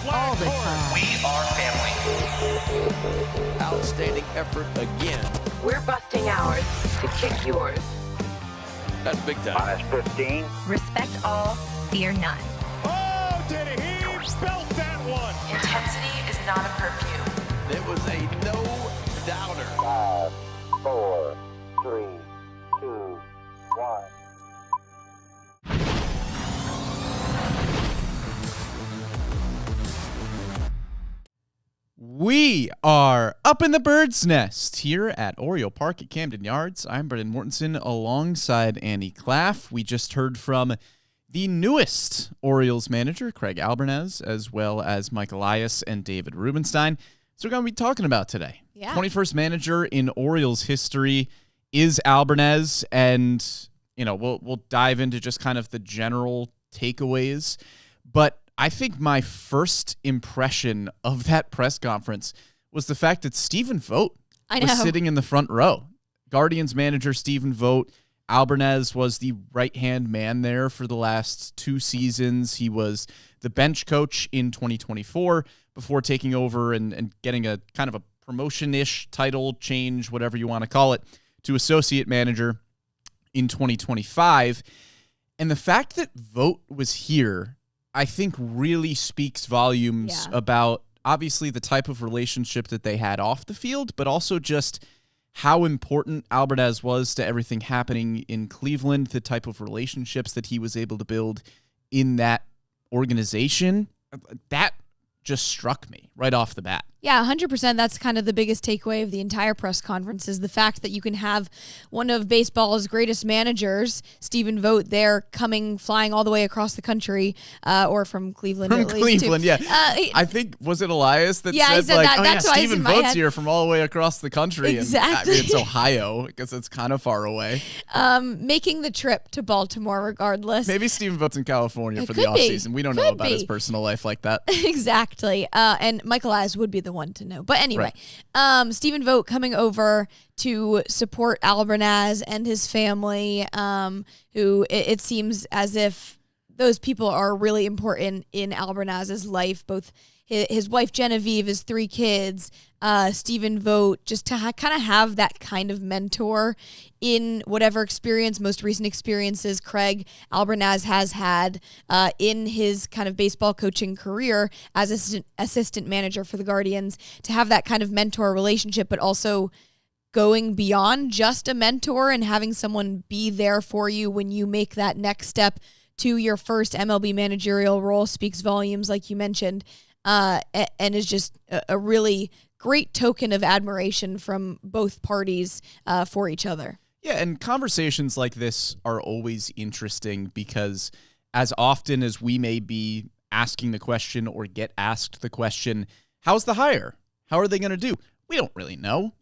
all the time. We are family. Outstanding effort again. We're busting ours to kick yours. That's big time. -15. Respect all, fear none. Oh, did he belt that one? Intensity is not a perfume. It was a no-doubter. 5, 4, 3, 2, 1. We are up in the bird's nest here at Oriole Park at Camden Yards. I'm Brendan Mortensen alongside Annie Claff. We just heard from the newest Orioles manager, Craig Albernaz, as well as Mike Elias and David Rubenstein. So we're going to be talking about today. 21st manager in Orioles history is Albernaz, and we'll dive into just kind of the general takeaways. But I think my first impression of that press conference was the fact that Stephen Vogt was sitting in the front row. Guardians manager Stephen Vogt. Albernaz was the right-hand man there for the last 2 seasons. He was the bench coach in 2024 before taking over and getting a kind of a promotion-ish title change, whatever you want to call it, to associate manager in 2025. And the fact that Vogt was here, I think, really speaks volumes about obviously the type of relationship that they had off the field, but also just how important Albernaz was to everything happening in Cleveland, the type of relationships that he was able to build in that organization. That just struck me right off the bat. Yeah, 100%. That's kind of the biggest takeaway of the entire press conference is the fact that you can have one of baseball's greatest managers, Stephen Vogt, there flying all the way across the country, or from Cleveland at least. From Cleveland, too. yeah. I think, was it Elias that said that. That's why Stephen Vogt's here from all the way across the country. Exactly. And, it's Ohio, because it's kind of far away. Making the trip to Baltimore regardless. Maybe Stephen Vogt's in California for the offseason. We don't know about his personal life like that. Exactly. And Mike Elias would be the one to know. But anyway, Stephen Vogt coming over to support Albernaz and his family, who it seems as if those people are really important in Albernaz's life, both his wife Genevieve, his 3 kids, Stephen Vogt, just to kind of have that kind of mentor in whatever most recent experiences Craig Albernaz has had in his kind of baseball coaching career as assistant manager for the Guardians, to have that kind of mentor relationship, but also going beyond just a mentor and having someone be there for you when you make that next step to your first MLB managerial role speaks volumes, like you mentioned. And is just a really great token of admiration from both parties for each other. Yeah, and conversations like this are always interesting because as often as we may be asking the question or get asked the question, how's the hire? How are they going to do? We don't really know.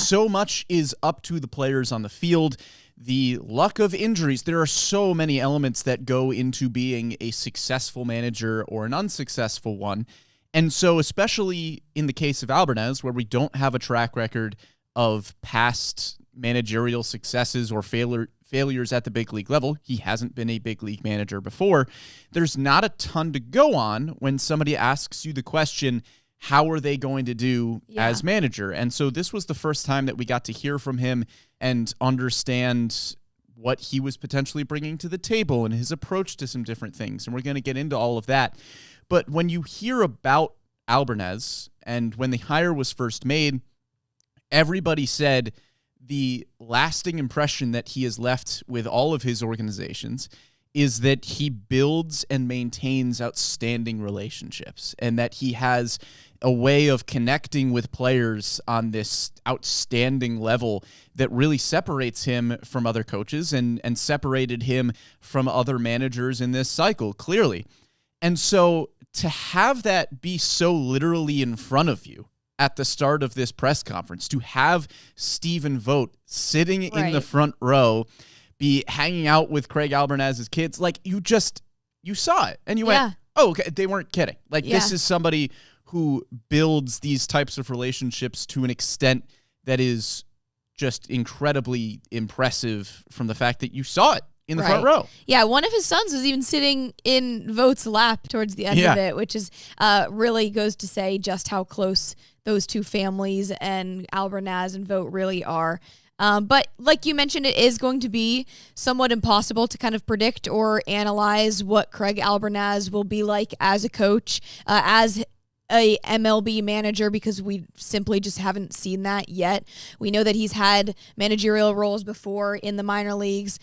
So much is up to the players on the field. The luck of injuries, there are so many elements that go into being a successful manager or an unsuccessful one. And so especially in the case of Albernaz, where we don't have a track record of past managerial successes or failures at the big league level, he hasn't been a big league manager before, there's not a ton to go on when somebody asks you the question, how are they going to do as manager? And so this was the first time that we got to hear from him and understand what he was potentially bringing to the table and his approach to some different things. And we're going to get into all of that. But when you hear about Albernaz and when the hire was first made, everybody said the lasting impression that he has left with all of his organizations is that he builds and maintains outstanding relationships and that he has a way of connecting with players on this outstanding level that really separates him from other coaches and separated him from other managers in this cycle, clearly. And so to have that be so literally in front of you at the start of this press conference, to have Stephen Vogt sitting in the front row, be hanging out with Craig Albernaz's kids, like you saw it and you went, oh, okay, they weren't kidding. Like this is somebody who builds these types of relationships to an extent that is just incredibly impressive from the fact that you saw it in the front row. Yeah, one of his sons was even sitting in Vogt's lap towards the end of it, which is really goes to say just how close those two families and Albernaz and Vogt really are. But like you mentioned, it is going to be somewhat impossible to kind of predict or analyze what Craig Albernaz will be like as a coach, as a MLB manager, because we simply just haven't seen that yet. We know that he's had managerial roles before in the minor leagues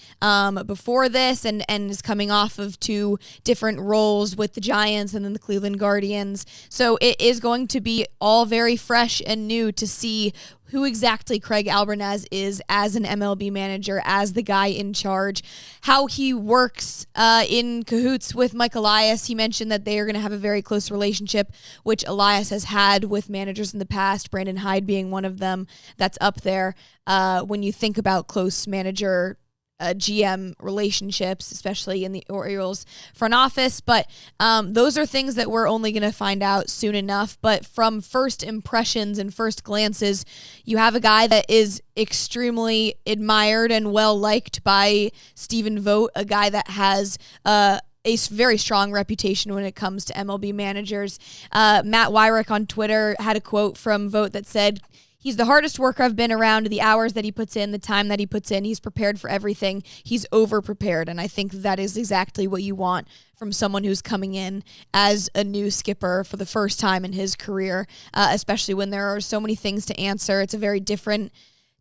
before this, and is coming off of 2 different roles with the Giants and then the Cleveland Guardians. So it is going to be all very fresh and new to see who exactly Craig Albernaz is as an MLB manager, as the guy in charge, how he works in cahoots with Mike Elias. He mentioned that they are going to have a very close relationship, which Elias has had with managers in the past, Brandon Hyde being one of them that's up there. When you think about close manager GM relationships, especially in the Orioles front office. But those are things that we're only going to find out soon enough. But from first impressions and first glances, you have a guy that is extremely admired and well-liked by Stephen Vogt, a guy that has a very strong reputation when it comes to MLB managers. Matt Wyrick on Twitter had a quote from Vogt that said, "He's the hardest worker I've been around. The hours that he puts in, the time that he puts in, he's prepared for everything. He's over-prepared." And I think that is exactly what you want from someone who's coming in as a new skipper for the first time in his career, especially when there are so many things to answer. It's a very different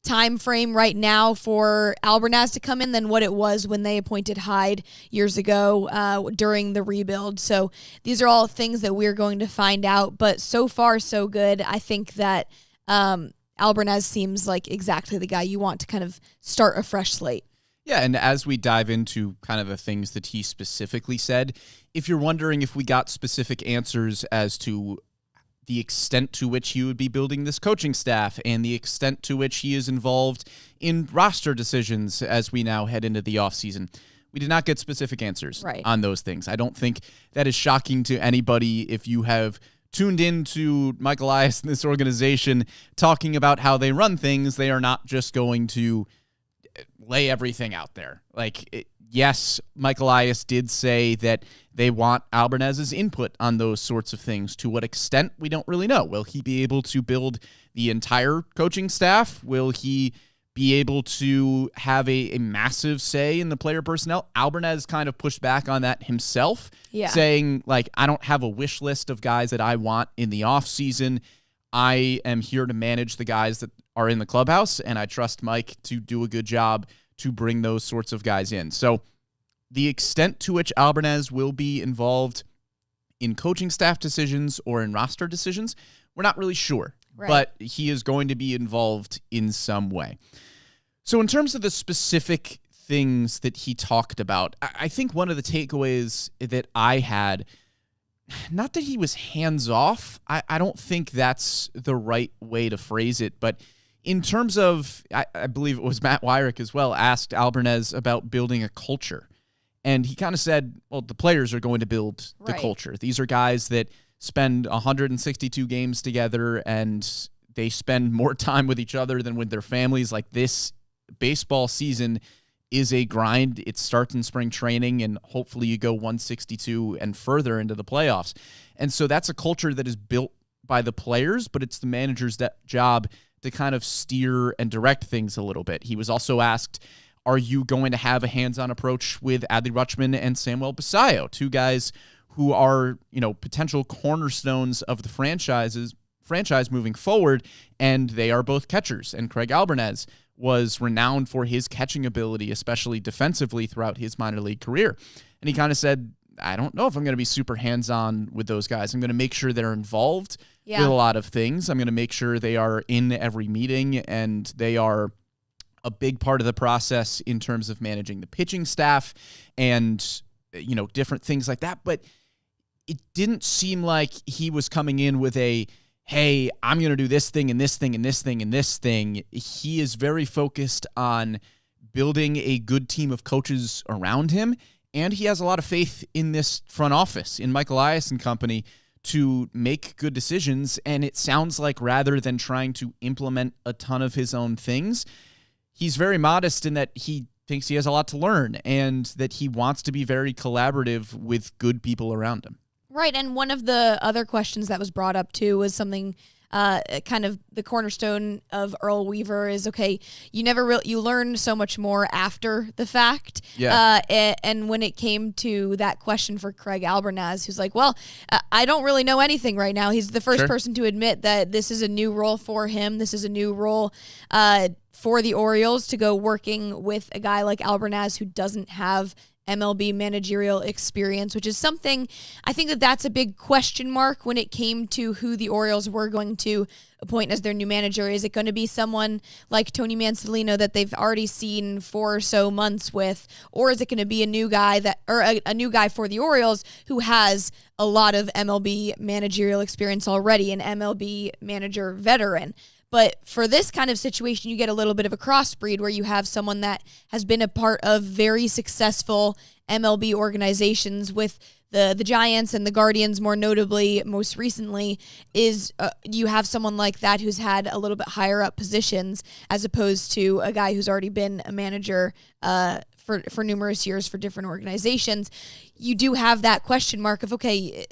time frame right now for Albernaz to come in than what it was when they appointed Hyde years ago during the rebuild. So these are all things that we're going to find out. But so far, so good. I think that Albernaz seems like exactly the guy you want to kind of start a fresh slate. Yeah, and as we dive into kind of the things that he specifically said, if you're wondering if we got specific answers as to the extent to which he would be building this coaching staff and the extent to which he is involved in roster decisions as we now head into the offseason, we did not get specific answers on those things. I don't think that is shocking to anybody if you have tuned into Mike Elias and this organization talking about how they run things. They are not just going to lay everything out there. Yes, Mike Elias did say that they want Albernaz's input on those sorts of things. To what extent, we don't really know. Will he be able to build the entire coaching staff? Will he be able to have a massive say in the player personnel? Albernaz kind of pushed back on that himself, saying, I don't have a wish list of guys that I want in the offseason. I am here to manage the guys that are in the clubhouse, and I trust Mike to do a good job to bring those sorts of guys in. So the extent to which Albernaz will be involved in coaching staff decisions or in roster decisions, we're not really sure. But he is going to be involved in some way. So in terms of the specific things that he talked about, I think one of the takeaways that I had, not that he was hands-off, I don't think that's the right way to phrase it, but in terms of, I believe it was Matt Wyrick as well, asked Albernaz about building a culture. And he kind of said, well, the players are going to build the culture. These are guys that spend 162 games together, and they spend more time with each other than with their families. This baseball season is a grind. It starts in spring training, and hopefully you go 162 and further into the playoffs. And so that's a culture that is built by the players, but it's the manager's job to kind of steer and direct things a little bit. He was also asked, are you going to have a hands-on approach with Adley Rutschman and Samuel Basallo, two guys who are, potential cornerstones of the franchise moving forward, and they are both catchers. And Craig Albernaz was renowned for his catching ability, especially defensively throughout his minor league career. And he kind of said, I don't know if I'm going to be super hands-on with those guys. I'm going to make sure they're involved with a lot of things. I'm going to make sure they are in every meeting, and they are a big part of the process in terms of managing the pitching staff and, different things like that. But it didn't seem like he was coming in with hey, I'm going to do this thing and this thing and this thing and this thing. He is very focused on building a good team of coaches around him, and he has a lot of faith in this front office, in Mike Elias and company, to make good decisions. And it sounds like rather than trying to implement a ton of his own things, he's very modest in that he thinks he has a lot to learn and that he wants to be very collaborative with good people around him. Right, and one of the other questions that was brought up too was something kind of the cornerstone of Earl Weaver is, okay, you learn so much more after the fact. Yeah. And when it came to that question for Craig Albernaz, who's like, well, I don't really know anything right now. He's the first person to admit that this is a new role for him. This is a new role for the Orioles to go working with a guy like Albernaz who doesn't have MLB managerial experience, which is something I think that's a big question mark when it came to who the Orioles were going to appoint as their new manager. Is it going to be someone like Tony Mansolino that they've already seen 4 or so months with, or is it going to be a new guy a new guy for the Orioles who has a lot of MLB managerial experience already, an MLB manager veteran? But for this kind of situation, you get a little bit of a crossbreed where you have someone that has been a part of very successful MLB organizations with the Giants and the Guardians, more notably, most recently, is you have someone like that who's had a little bit higher up positions as opposed to a guy who's already been a manager for numerous years for different organizations. You do have that question mark of, okay,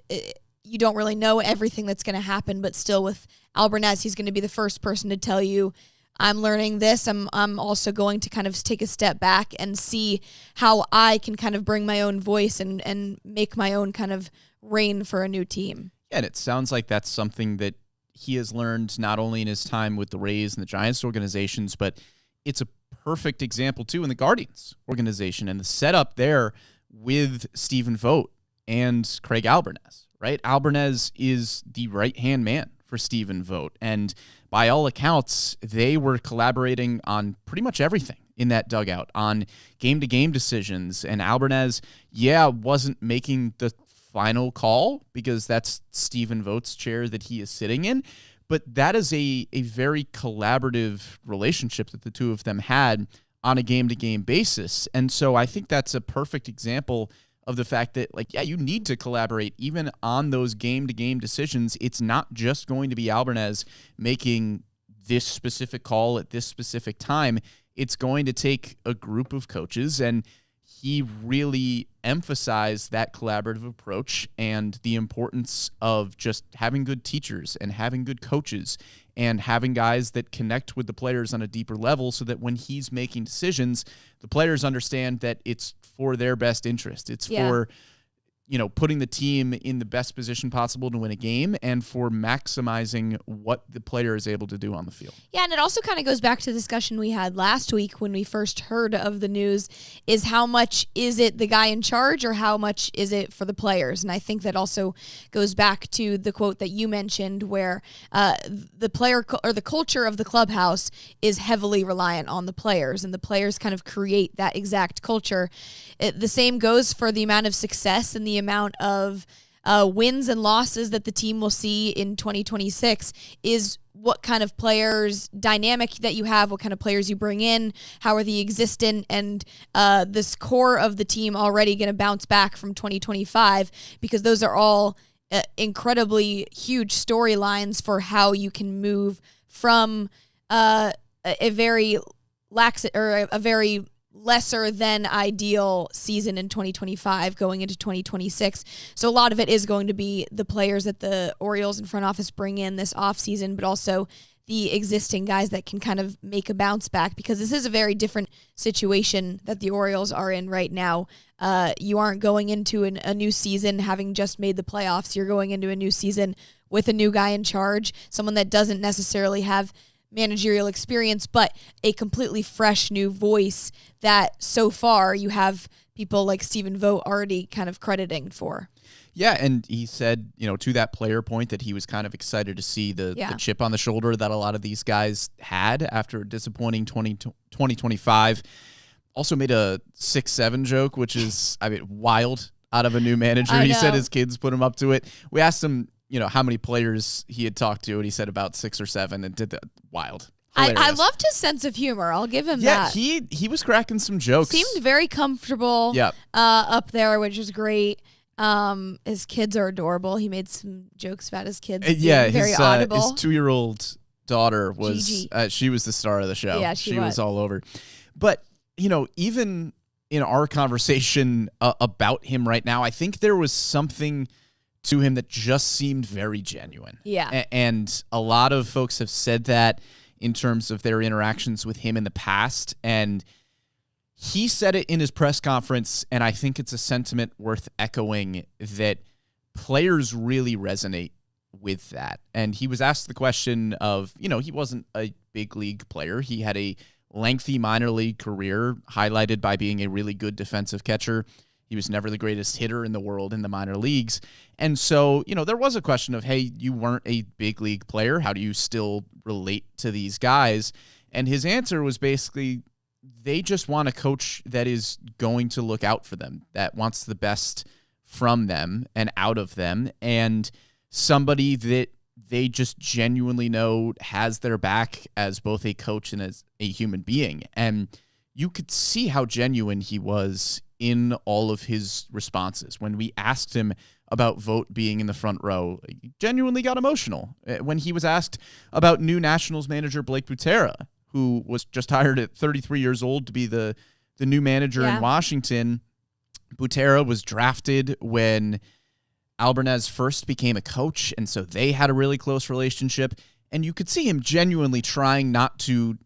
you don't really know everything that's going to happen, but still with Albernaz, he's going to be the first person to tell you, I'm learning this. I'm also going to kind of take a step back and see how I can kind of bring my own voice and make my own kind of reign for a new team. Yeah, and it sounds like that's something that he has learned not only in his time with the Rays and the Giants organizations, but it's a perfect example, too, in the Guardians organization and the setup there with Stephen Vogt and Craig Albernaz, right? Albernaz is the right-hand man for Stephen Vogt, and by all accounts, they were collaborating on pretty much everything in that dugout, on game-to-game decisions, and Albernaz, wasn't making the final call because that's Stephen Vogt's chair that he is sitting in, but that is a very collaborative relationship that the two of them had on a game-to-game basis, and so I think that's a perfect example of the fact that, you need to collaborate even on those game-to-game decisions. It's not just going to be Albernaz making this specific call at this specific time. It's going to take a group of coaches, and he really emphasized that collaborative approach and the importance of just having good teachers and having good coaches and having guys that connect with the players on a deeper level so that when he's making decisions, the players understand that it's for their best interest. It's for, putting the team in the best position possible to win a game and for maximizing what the player is able to do on the field. Yeah, and it also kind of goes back to the discussion we had last week when we first heard of the news, is how much is it the guy in charge or how much is it for the players? And I think that also goes back to the quote that you mentioned where the player or the culture of the clubhouse is heavily reliant on the players, and the players kind of create that exact culture. The same goes for the amount of success and the amount of wins and losses that the team will see in 2026 is what kind of players dynamic that you have, what kind of players you bring in, how are the existent and this core of the team already going to bounce back from 2025, because those are all incredibly huge storylines for how you can move from a very lesser than ideal season in 2025 going into 2026. So a lot of it is going to be the players that the Orioles and front office bring in this offseason, but also the existing guys that can kind of make a bounce back, because this is a very different situation that the Orioles are in right now. You aren't going into a new season having just made the playoffs. You're going into a new season with a new guy in charge, someone that doesn't necessarily have managerial experience, but a completely fresh new voice that so far you have people like Stephen Vogt already kind of crediting for. Yeah, and he said, to that player point that he was kind of excited to see the chip on the shoulder that a lot of these guys had after a disappointing 2025. Also made a 6-7 joke, which is, wild out of a new manager. He said his kids put him up to it. We asked him, how many players he had talked to, and he said about 6 or 7, and did that. Wild. I loved his sense of humor. I'll give him that. Yeah, he was cracking some jokes. Seemed very comfortable up there, which is great. His kids are adorable. He made some jokes about his kids. Very audible. His 2-year-old daughter was Gigi. She was the star of the show. Yeah, she was all over. But even in our conversation about him right now, I think there was something to him that just seemed very genuine. Yeah. And a lot of folks have said that in terms of their interactions with him in the past. And he said it in his press conference, and I think it's a sentiment worth echoing, that players really resonate with that. And he was asked the question of, he wasn't a big league player. He had a lengthy minor league career highlighted by being a really good defensive catcher. He was never the greatest hitter in the world in the minor leagues. And so, there was a question of, hey, you weren't a big league player. How do you still relate to these guys? And his answer was basically, they just want a coach that is going to look out for them, that wants the best from them and out of them, and somebody that they just genuinely know has their back as both a coach and as a human being. And you could see how genuine he was in all of his responses. When we asked him about Vogt being in the front row, he genuinely got emotional. When he was asked about new Nationals manager Blake Butera, who was just hired at 33 years old to be the new manager in Washington, Butera was drafted when Albernaz first became a coach, and so they had a really close relationship. And you could see him genuinely trying not to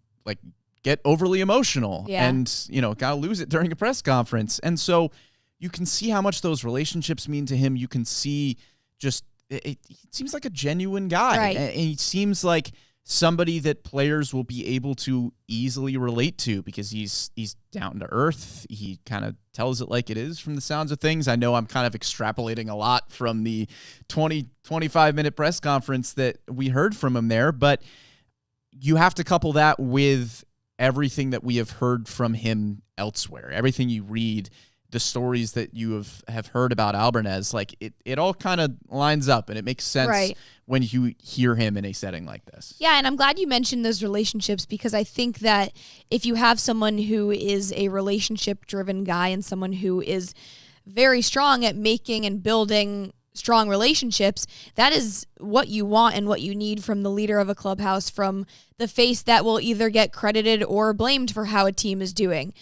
get overly emotional and, gotta lose it during a press conference. And so you can see how much those relationships mean to him. You can see just, it seems like a genuine guy. Right. And he seems like somebody that players will be able to easily relate to because he's down to earth. He kind of tells it like it is from the sounds of things. I know I'm kind of extrapolating a lot from the 25-minute press conference that we heard from him there, but you have to couple that with everything that we have heard from him elsewhere. Everything you read, the stories that you have heard about Albernaz, it all kind of lines up and it makes sense when you hear him in a setting like this. Yeah, and I'm glad you mentioned those relationships because I think that if you have someone who is a relationship-driven guy and someone who is very strong at making and building strong relationships, that is what you want and what you need from the leader of a clubhouse, from the face that will either get credited or blamed for how a team is doing.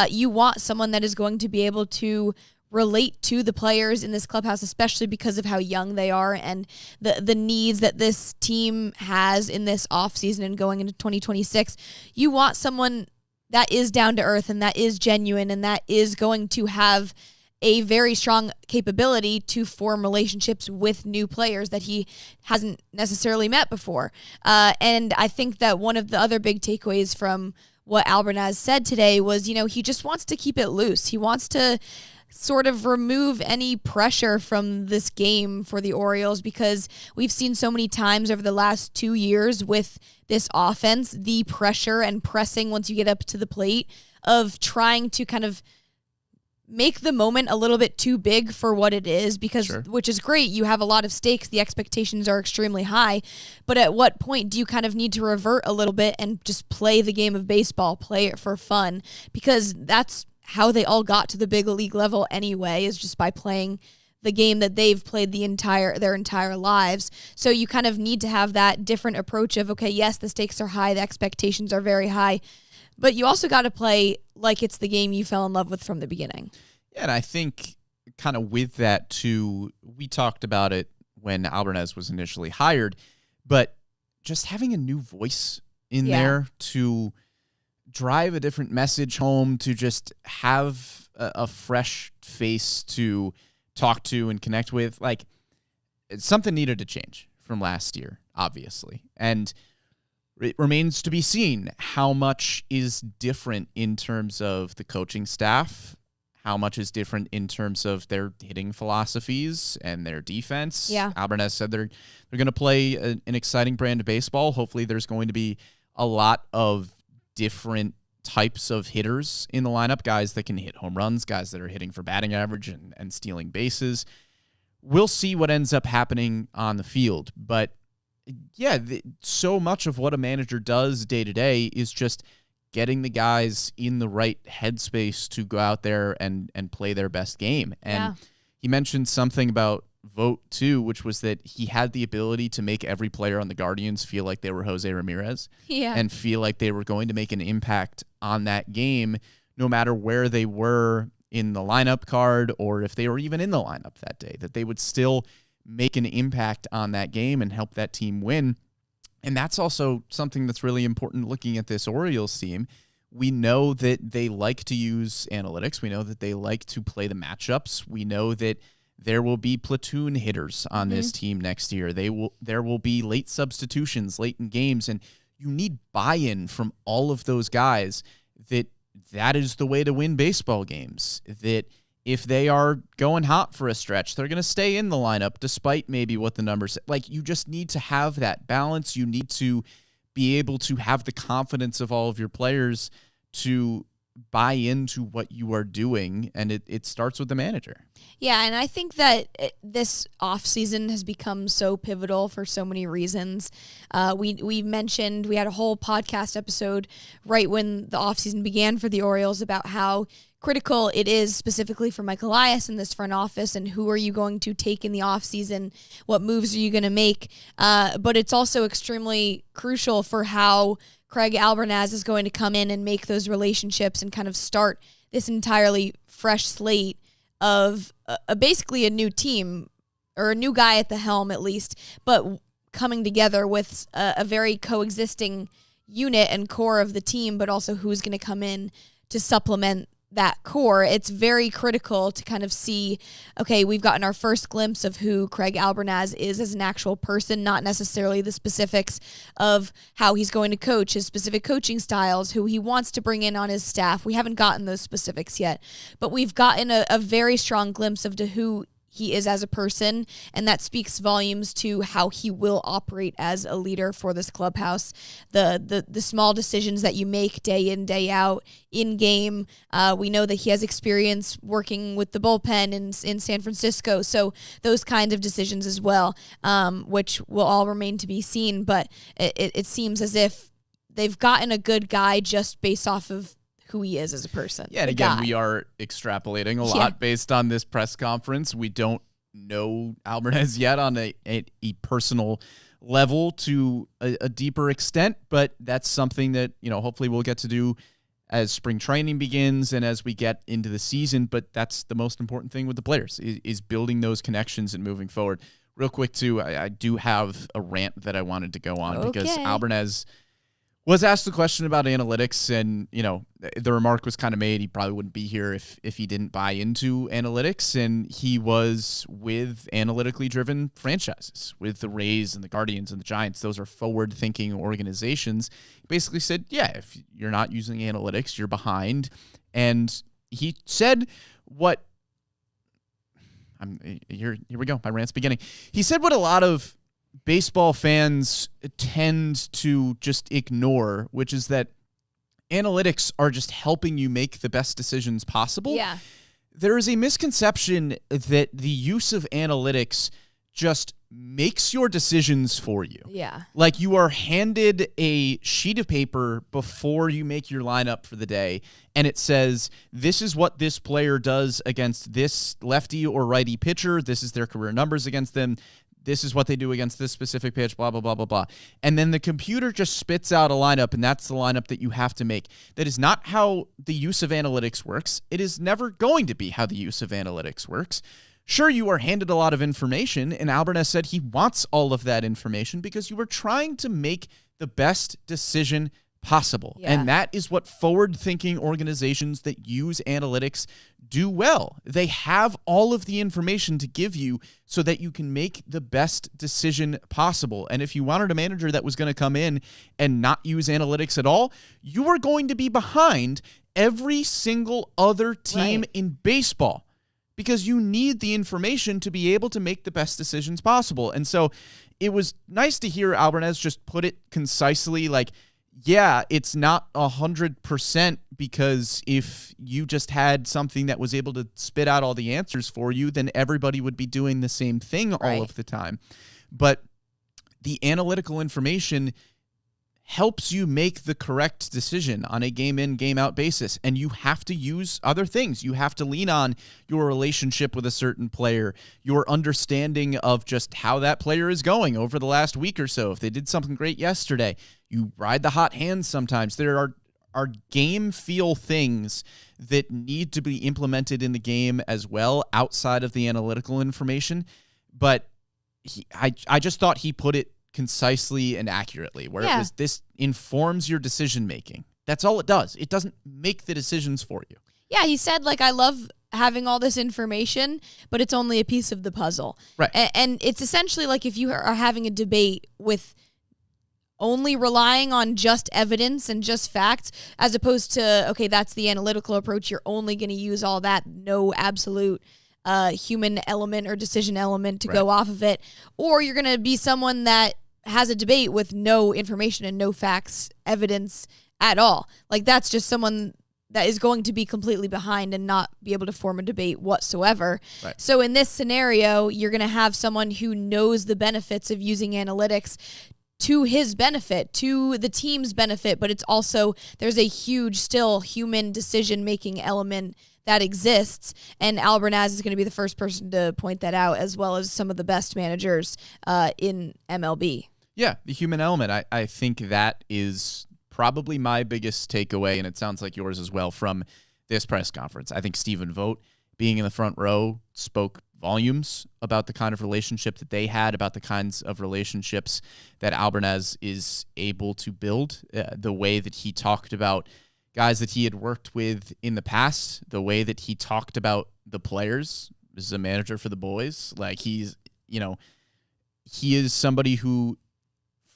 You want someone that is going to be able to relate to the players in this clubhouse, especially because of how young they are and the needs that this team has in this offseason and going into 2026. You want someone that is down to earth and that is genuine and that is going to have a very strong capability to form relationships with new players that he hasn't necessarily met before. And I think that one of the other big takeaways from what Albernaz said today was, he just wants to keep it loose. He wants to sort of remove any pressure from this game for the Orioles because we've seen so many times over the last 2 years with this offense, the pressure and pressing once you get up to the plate of trying to kind of make the moment a little bit too big for what it is because, which is great. You have a lot of stakes. The expectations are extremely high. But at what point do you kind of need to revert a little bit and just play the game of baseball, play it for fun? Because that's how they all got to the big league level anyway, is just by playing the game that they've played their entire lives. So you kind of need to have that different approach of, okay, yes, the stakes are high, the expectations are very high, but you also got to play like it's the game you fell in love with from the beginning. Yeah, and I think kind of with that too, we talked about it when Albernaz was initially hired, but just having a new voice in there to drive a different message home, to just have a fresh face to talk to and connect with, something needed to change from last year, obviously. And it remains to be seen how much is different in terms of the coaching staff, how much is different in terms of their hitting philosophies and their defense. Yeah. Albernaz said they're going to play an exciting brand of baseball. Hopefully there's going to be a lot of different types of hitters in the lineup, guys that can hit home runs, guys that are hitting for batting average and stealing bases. We'll see what ends up happening on the field. But yeah, so much of what a manager does day to day is just getting the guys in the right headspace to go out there and play their best game. And he mentioned something about Vogt too, which was that he had the ability to make every player on the Guardians feel like they were Jose Ramirez and feel like they were going to make an impact on that game, no matter where they were in the lineup card or if they were even in the lineup that day, that they would still make an impact on that game and help that team win. And that's also something that's really important looking at this Orioles team. We know that they like to use analytics. We know that they like to play the matchups. We know that there will be platoon hitters on this team next year. There will be late substitutions late in games, and you need buy-in from all of those guys that is the way to win baseball games. That if they are going hot for a stretch, they're going to stay in the lineup despite maybe what the numbers say. Like, you just need to have that balance. You need to be able to have the confidence of all of your players to buy into what you are doing, and it starts with the manager. Yeah, and I think that this offseason has become so pivotal for so many reasons. We mentioned, we had a whole podcast episode right when the offseason began for the Orioles about how critical it is specifically for Mike Elias in this front office, and who are you going to take in the offseason, what moves are you going to make, but it's also extremely crucial for how Craig Albernaz is going to come in and make those relationships and kind of start this entirely fresh slate of basically a new team, or a new guy at the helm at least, but coming together with a very coexisting unit and core of the team, but also who's going to come in to supplement that core. It's very critical to kind of see, okay, we've gotten our first glimpse of who Craig Albernaz is as an actual person, not necessarily the specifics of how he's going to coach, his specific coaching styles, who he wants to bring in on his staff. We haven't gotten those specifics yet, but we've gotten a very strong glimpse of who he is as a person, and that speaks volumes to how he will operate as a leader for this clubhouse. The small decisions that you make day in, day out, in game. We know that he has experience working with the bullpen in San Francisco, so those kinds of decisions as well, which will all remain to be seen, but it seems as if they've gotten a good guy just based off of who he is as a person. Yeah, and again, we are extrapolating a lot based on this press conference. We don't know Albernaz yet on a personal level to a deeper extent, but that's something that, hopefully we'll get to do as spring training begins and as we get into the season. But that's the most important thing with the players is building those connections and moving forward. Real quick, too, I do have a rant that I wanted to go on because Albernaz was asked the question about analytics, and, the remark was kind of made he probably wouldn't be here if he didn't buy into analytics, and he was with analytically driven franchises, with the Rays and the Guardians and the Giants. Those are forward-thinking organizations. He basically said, yeah, if you're not using analytics, you're behind, and he said here we go, my rant's beginning. He said what a lot of baseball fans tend to just ignore, which is that analytics are just helping you make the best decisions possible. Yeah. There is a misconception that the use of analytics just makes your decisions for you. Yeah. Like, you are handed a sheet of paper before you make your lineup for the day, and it says, this is what this player does against this lefty or righty pitcher. This is their career numbers against them. This is what they do against this specific pitch, blah, blah, blah, blah, blah. And then the computer just spits out a lineup, and that's the lineup that you have to make. That is not how the use of analytics works. It is never going to be how the use of analytics works. Sure, you are handed a lot of information, and Albernaz said he wants all of that information because you are trying to make the best decision possible. Yeah. And that is what forward-thinking organizations that use analytics do well. They have all of the information to give you so that you can make the best decision possible. And if you wanted a manager that was going to come in and not use analytics at all, you are going to be behind every single other team in baseball, because you need the information to be able to make the best decisions possible. And so it was nice to hear Albernaz just put it concisely, like, yeah, it's not 100%, because if you just had something that was able to spit out all the answers for you, then everybody would be doing the same thing all of the time. But the analytical information helps you make the correct decision on a game-in, game-out basis. And you have to use other things. You have to lean on your relationship with a certain player, your understanding of just how that player is going over the last week or so. If they did something great yesterday, you ride the hot hand sometimes. There are are game feel things that need to be implemented in the game as well outside of the analytical information. But I just thought he put it concisely and accurately, where it was, this informs your decision making. That's all it does. It doesn't make the decisions for you. Yeah, he said, like, I love having all this information, but it's only a piece of the puzzle. Right. And it's essentially like if you are having a debate with only relying on just evidence and just facts, as opposed to, okay, that's the analytical approach. You're only going to use all that, no absolute human element or decision element to go off of it. Or you're going to be someone that has a debate with no information and no facts, evidence at all. Like, that's just someone that is going to be completely behind and not be able to form a debate whatsoever. Right. So in this scenario, you're going to have someone who knows the benefits of using analytics to his benefit, to the team's benefit, but it's also, there's a huge still human decision-making element that exists, and Albernaz is going to be the first person to point that out, as well as some of the best managers in MLB. Yeah, the human element. I think that is probably my biggest takeaway, and it sounds like yours as well, from this press conference. I think Stephen Vogt, being in the front row, spoke volumes about the kind of relationship that they had, about the kinds of relationships that Albernaz is able to build, the way that he talked about guys that he had worked with in the past, the way that he talked about the players. This is a manager for the boys. Like, he's, you know, he is somebody who,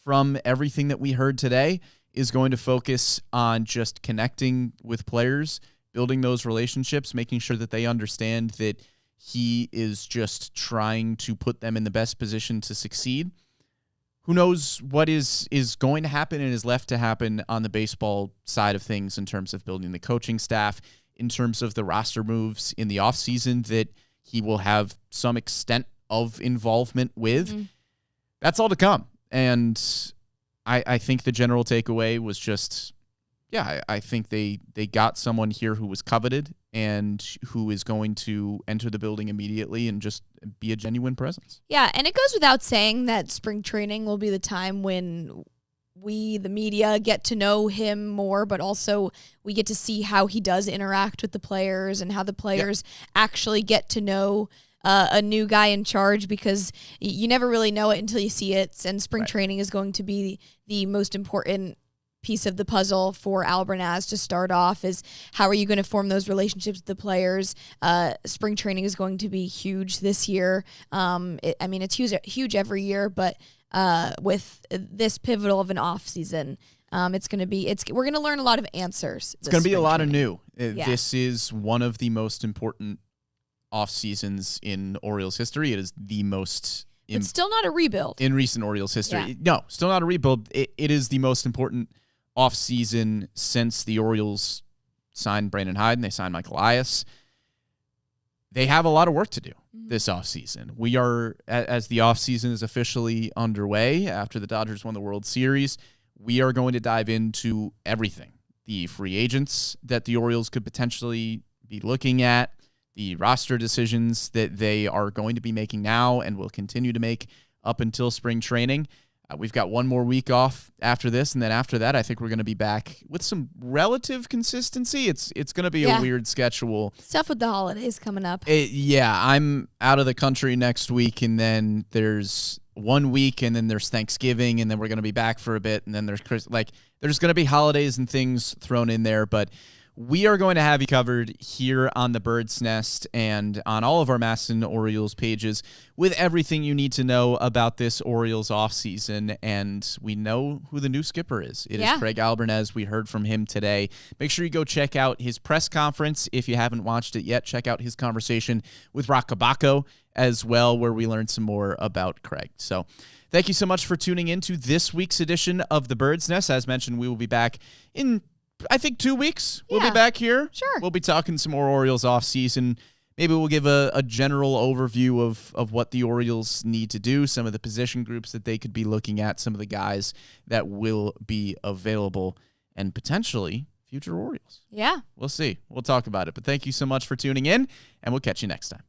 from everything that we heard today, is going to focus on just connecting with players, building those relationships, making sure that they understand that he is just trying to put them in the best position to succeed. Who knows what is going to happen and is left to happen on the baseball side of things in terms of building the coaching staff, in terms of the roster moves in the offseason that he will have some extent of involvement with. Mm-hmm. That's all to come. And I think the general takeaway was just, I think they got someone here who was coveted and who is going to enter the building immediately and just be a genuine presence. Yeah, and it goes without saying that spring training will be the time when we, the media, get to know him more, but also we get to see how he does interact with the players and how the players actually get to know a new guy in charge, because you never really know it until you see it, and spring training is going to be the most important piece of the puzzle for Albernaz to start off. Is how are you going to form those relationships with the players? Spring training is going to be huge this year. It's huge every year, but with this pivotal of an off season, we're going to learn a lot of answers. It's going to be a lot of new. This is one of the most important off seasons in Orioles history. It is the most. It's still not a rebuild in recent Orioles history. Yeah. No, still not a rebuild. It is the most important offseason since the Orioles signed Brandon Hyde and they signed Michael Elias. They have a lot of work to do this offseason. We are, as the offseason is officially underway after the Dodgers won the World Series, we are going to dive into everything. The free agents that the Orioles could potentially be looking at, the roster decisions that they are going to be making now and will continue to make up until spring training. We've got one more week off after this, and then after that, I think we're going to be back with some relative consistency. It's going to be a weird schedule. Stuff with the holidays coming up. I'm out of the country next week, and then there's 1 week, and then there's Thanksgiving, and then we're going to be back for a bit, and then there's there's going to be holidays and things thrown in there, but we are going to have you covered here on the Bird's Nest and on all of our MASN Orioles pages with everything you need to know about this Orioles offseason. And we know who the new skipper is. It is Craig Albernaz. We heard from him today. Make sure you go check out his press conference. If you haven't watched it yet, check out his conversation with Rock Kabako as well, where we learned some more about Craig. So thank you so much for tuning in to this week's edition of the Bird's Nest. As mentioned, we will be back in, I think, 2 weeks. We'll be back here. Sure. We'll be talking some more Orioles offseason. Maybe we'll give a general overview of what the Orioles need to do, some of the position groups that they could be looking at, some of the guys that will be available, and potentially future Orioles. Yeah. We'll see. We'll talk about it. But thank you so much for tuning in, and we'll catch you next time.